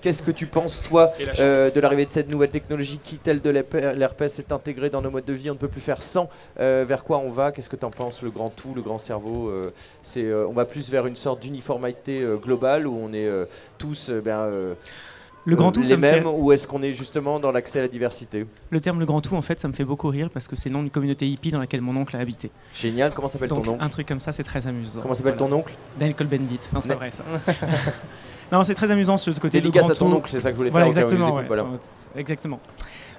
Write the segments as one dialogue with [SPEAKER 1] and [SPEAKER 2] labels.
[SPEAKER 1] Qu'est-ce que tu penses, toi, de l'arrivée de cette nouvelle technologie qui, telle de l'herpès, est intégrée dans nos modes de vie? On ne peut plus faire sans. Vers quoi on va? Qu'est-ce que tu en penses? Le grand tout, le grand cerveau, on va plus vers une sorte d'uniformité globale où on est tous
[SPEAKER 2] le grand tout,
[SPEAKER 1] les mêmes, ou est-ce qu'on est justement dans l'accès à la diversité?
[SPEAKER 2] Le terme le grand tout, en fait, ça me fait beaucoup rire parce que c'est le nom d'une communauté hippie dans laquelle mon oncle a habité.
[SPEAKER 1] Génial, comment s'appelle ton oncle?
[SPEAKER 2] Un truc comme ça, c'est très amusant.
[SPEAKER 1] Comment s'appelle ton oncle?
[SPEAKER 2] Daniel Cohn-Bendit. Non, c'est pas vrai ça. Non, c'est très amusant ce côté
[SPEAKER 1] dédicace à ton oncle, c'est ça que je voulais faire.
[SPEAKER 2] Exactement, exactement.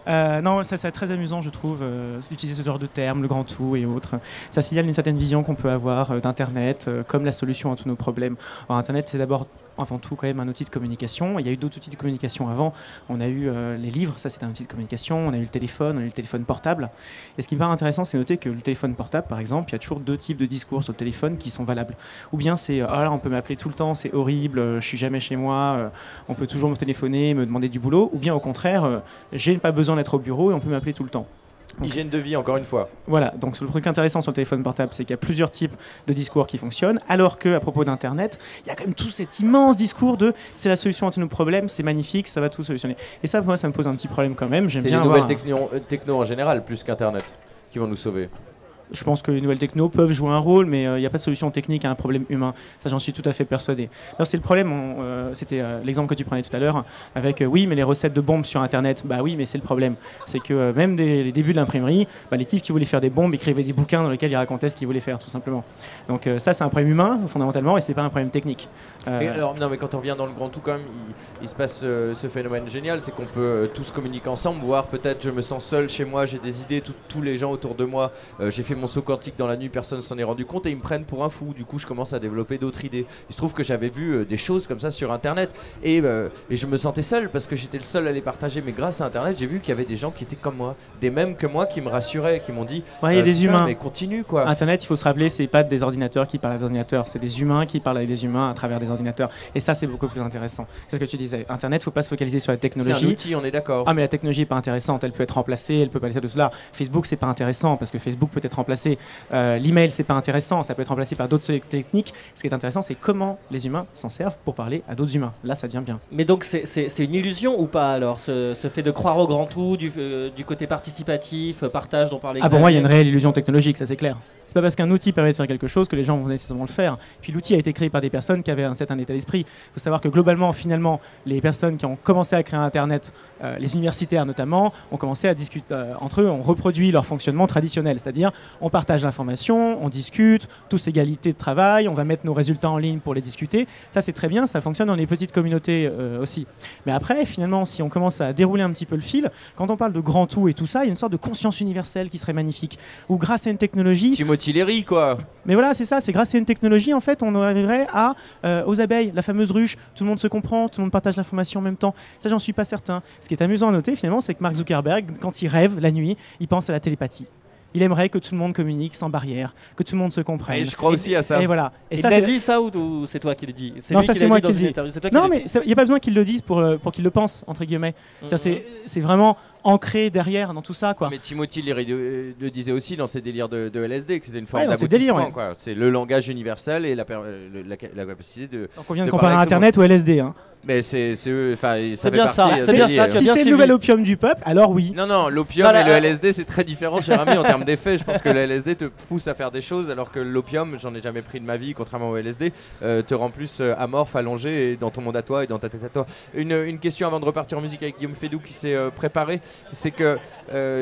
[SPEAKER 2] Non, ça c'est très amusant, je trouve, d'utiliser ce genre de termes, le grand tout et autres. Ça signale une certaine vision qu'on peut avoir d'Internet comme la solution à tous nos problèmes. Alors, Internet, c'est d'abord, avant tout, quand même un outil de communication. Il y a eu d'autres outils de communication avant. On a eu les livres, ça c'était un outil de communication. On a eu le téléphone, on a eu le téléphone portable. Et ce qui me paraît intéressant, c'est noter que le téléphone portable, par exemple, il y a toujours deux types de discours sur le téléphone qui sont valables. Ou bien c'est ah là, on peut m'appeler tout le temps, c'est horrible, je suis jamais chez moi, on peut toujours me téléphoner, me demander du boulot. Ou bien au contraire, j'ai pas besoin d'être au bureau et on peut m'appeler tout le temps.
[SPEAKER 1] Donc, hygiène de vie, encore une fois.
[SPEAKER 2] Voilà, donc le truc intéressant sur le téléphone portable, c'est qu'il y a plusieurs types de discours qui fonctionnent, alors qu'à propos d'Internet, il y a quand même tout cet immense discours de c'est la solution à tous nos problèmes, c'est magnifique, ça va tout solutionner. Et ça, moi, ça me pose un petit problème quand même.
[SPEAKER 1] C'est les nouvelles techno en général, plus qu'Internet, qui vont nous sauver.
[SPEAKER 2] Je pense que les nouvelles techno peuvent jouer un rôle, mais il n'y a pas de solution technique à un problème humain. Ça, j'en suis tout à fait persuadé. Alors, c'est le problème, c'était l'exemple que tu prenais tout à l'heure, avec oui, mais les recettes de bombes sur Internet, bah oui, mais c'est le problème. C'est que même dès les débuts de l'imprimerie, les types qui voulaient faire des bombes écrivaient des bouquins dans lesquels ils racontaient ce qu'ils voulaient faire, tout simplement. Donc ça, c'est un problème humain, fondamentalement, et c'est pas un problème technique.
[SPEAKER 1] Alors, non, mais quand on vient dans le grand tout, quand même, il se passe ce phénomène génial, c'est qu'on peut tous communiquer ensemble, voire peut-être je me sens seul chez moi, j'ai des idées, tous les gens autour de moi, j'ai fait mon saut quantique dans la nuit, personne ne s'en est rendu compte et ils me prennent pour un fou. Du coup, je commence à développer d'autres idées. Il se trouve que j'avais vu des choses comme ça sur Internet et je me sentais seul parce que j'étais le seul à les partager. Mais grâce à Internet, j'ai vu qu'il y avait des gens qui étaient comme moi, des mêmes que moi, qui me rassuraient, qui m'ont dit
[SPEAKER 2] il y a des humains.
[SPEAKER 1] Mais continue quoi.
[SPEAKER 2] Internet, il faut se rappeler, c'est pas des ordinateurs qui parlent à des ordinateurs, c'est des humains qui parlent avec des humains à travers des ordinateurs. Et ça, c'est beaucoup plus intéressant. C'est ce que tu disais. Internet, faut pas se focaliser sur la technologie.
[SPEAKER 1] C'est un outil, on est d'accord.
[SPEAKER 2] Ah, mais la technologie est pas intéressante. Elle peut être remplacée, elle peut pas laisser de cela. Facebook, c'est pas intéressant parce que Facebook peut être remplacé. L'email, c'est pas intéressant. Ça peut être remplacé par d'autres techniques. Ce qui est intéressant, c'est comment les humains s'en servent pour parler à d'autres humains. Là, ça devient bien.
[SPEAKER 3] Mais donc, c'est une illusion ou pas alors, ce fait de croire au grand tout, du côté participatif, partage dont parlait Xavier?
[SPEAKER 2] Pour moi, il y a une réelle illusion technologique, ça c'est clair. C'est pas parce qu'un outil permet de faire quelque chose que les gens vont nécessairement le faire. Puis l'outil a été créé par des personnes qui avaient un certain état d'esprit. Il faut savoir que globalement, finalement, les personnes qui ont commencé à créer Internet, les universitaires notamment, ont commencé à discuter entre eux, ont reproduit leur fonctionnement traditionnel. C'est-à-dire, on partage l'information, on discute, tous égalité de travail, on va mettre nos résultats en ligne pour les discuter. Ça c'est très bien, ça fonctionne dans les petites communautés aussi. Mais après, finalement, si on commence à dérouler un petit peu le fil, quand on parle de grand tout et tout ça, il y a une sorte de conscience universelle qui serait magnifique. Où grâce à une technologie...
[SPEAKER 1] Timothy Leary, quoi.
[SPEAKER 2] Mais voilà, c'est ça, c'est grâce à une technologie, en fait, on arriverait aux abeilles, la fameuse ruche, tout le monde se comprend, tout le monde partage l'information en même temps. Ça, j'en suis pas certain. Ce qui est amusant à noter, finalement, c'est que Mark Zuckerberg, quand il rêve la nuit, il pense à la télépathie. Il aimerait que tout le monde communique sans barrière, que tout le monde se comprenne.
[SPEAKER 1] Et je crois aussi à ça.
[SPEAKER 2] Et voilà.
[SPEAKER 3] Et il a dit ça ou c'est toi qui le dis?
[SPEAKER 2] Non, ça c'est moi qui le dis. Non, mais il n'y a pas besoin qu'il le dise pour qu'il le pense, entre guillemets. C'est vraiment ancré derrière dans tout ça, quoi.
[SPEAKER 1] Mais Timothy Leary le disait aussi dans ses délires de LSD, que c'était une forme d'aboutissement, quoi. C'est le langage universel et la capacité de...
[SPEAKER 2] Donc on vient de comparer Internet ou LSD, hein.
[SPEAKER 1] Mais c'est
[SPEAKER 3] bien ça.
[SPEAKER 2] Si c'est le nouvel opium du peuple, alors oui.
[SPEAKER 1] Non, l'opium et le LSD c'est très différent, cher ami, en termes d'effet. Je pense que le LSD te pousse à faire des choses, alors que l'opium, j'en ai jamais pris de ma vie, contrairement au LSD, te rend plus amorphe, allongé et dans ton monde à toi et dans ta tête à toi. Une question avant de repartir en musique avec Guillaume Fédou qui s'est préparé, c'est que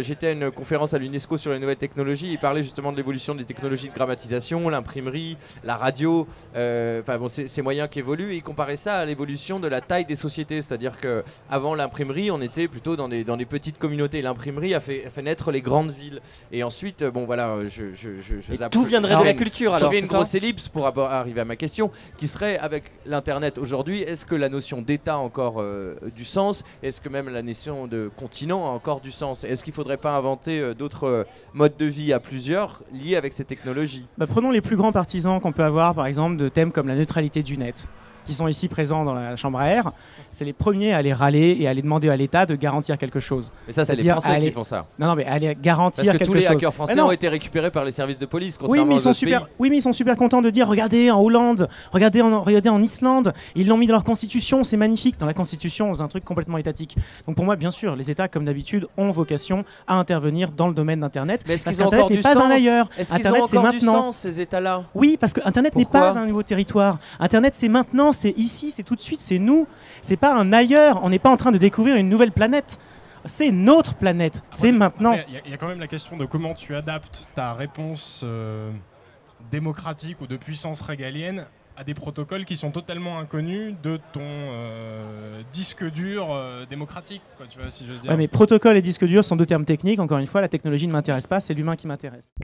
[SPEAKER 1] j'étais à une conférence à l'UNESCO sur les nouvelles technologies. Il parlait justement de l'évolution des technologies de grammatisation, l'imprimerie, la radio, ces moyens qui évoluent, et il comparait ça à l'évolution de la taille des sociétés, c'est-à-dire qu'avant l'imprimerie, on était plutôt dans des petites communautés. L'imprimerie a fait naître les grandes villes. Et ensuite,
[SPEAKER 3] tout viendrait de la culture, alors.
[SPEAKER 1] Je fais une grosse ellipse pour arriver à ma question, qui serait, avec l'Internet aujourd'hui, est-ce que la notion d'État a encore du sens? Est-ce que même la notion de continent a encore du sens? Est-ce qu'il ne faudrait pas inventer d'autres modes de vie à plusieurs liés avec ces technologies?
[SPEAKER 2] Prenons les plus grands partisans qu'on peut avoir, par exemple, de thèmes comme la neutralité du net. qui sont ici présents dans la chambre à air, c'est les premiers à aller râler et à aller demander à l'État de garantir quelque chose.
[SPEAKER 1] Mais ça, c'est les
[SPEAKER 2] C'est-à-dire
[SPEAKER 1] Français qui font ça.
[SPEAKER 2] Non, mais aller garantir
[SPEAKER 1] Parce que
[SPEAKER 2] quelque
[SPEAKER 1] tous les
[SPEAKER 2] chose.
[SPEAKER 1] hackers français
[SPEAKER 2] Mais non.
[SPEAKER 1] ont été récupérés par les services de police,
[SPEAKER 2] Oui,
[SPEAKER 1] contrairement
[SPEAKER 2] mais
[SPEAKER 1] aux autres pays.
[SPEAKER 2] oui, mais ils sont super contents de dire regardez en Hollande, regardez en Islande, ils l'ont mis dans leur constitution, c'est magnifique. Dans la constitution, c'est un truc complètement étatique. Donc pour moi, bien sûr, les États, comme d'habitude, ont vocation à intervenir dans le domaine d'Internet.
[SPEAKER 1] Mais est-ce
[SPEAKER 2] parce
[SPEAKER 1] qu'ils ont
[SPEAKER 2] qu'Internet
[SPEAKER 1] encore
[SPEAKER 2] n'est
[SPEAKER 1] du
[SPEAKER 2] pas
[SPEAKER 1] sens
[SPEAKER 2] un ailleurs.
[SPEAKER 1] Est-ce qu'ils
[SPEAKER 2] Internet,
[SPEAKER 1] ont
[SPEAKER 2] c'est
[SPEAKER 1] encore du
[SPEAKER 2] maintenant.
[SPEAKER 1] sens, ces États-là?
[SPEAKER 2] Oui, parce que Internet n'est
[SPEAKER 1] Pourquoi
[SPEAKER 2] pas un nouveau territoire. Internet, c'est maintenant, c'est ici, c'est tout de suite, c'est nous. C'est pas un ailleurs. On n'est pas en train de découvrir une nouvelle planète. C'est notre planète. C'est maintenant.
[SPEAKER 4] Il y a quand même la question de comment tu adaptes ta réponse démocratique ou de puissance régalienne à des protocoles qui sont totalement inconnus de ton disque dur démocratique, quoi, tu vois, si j'ose dire.
[SPEAKER 2] Ouais, mais protocole et disque dur sont deux termes techniques. Encore une fois, la technologie ne m'intéresse pas, c'est l'humain qui m'intéresse.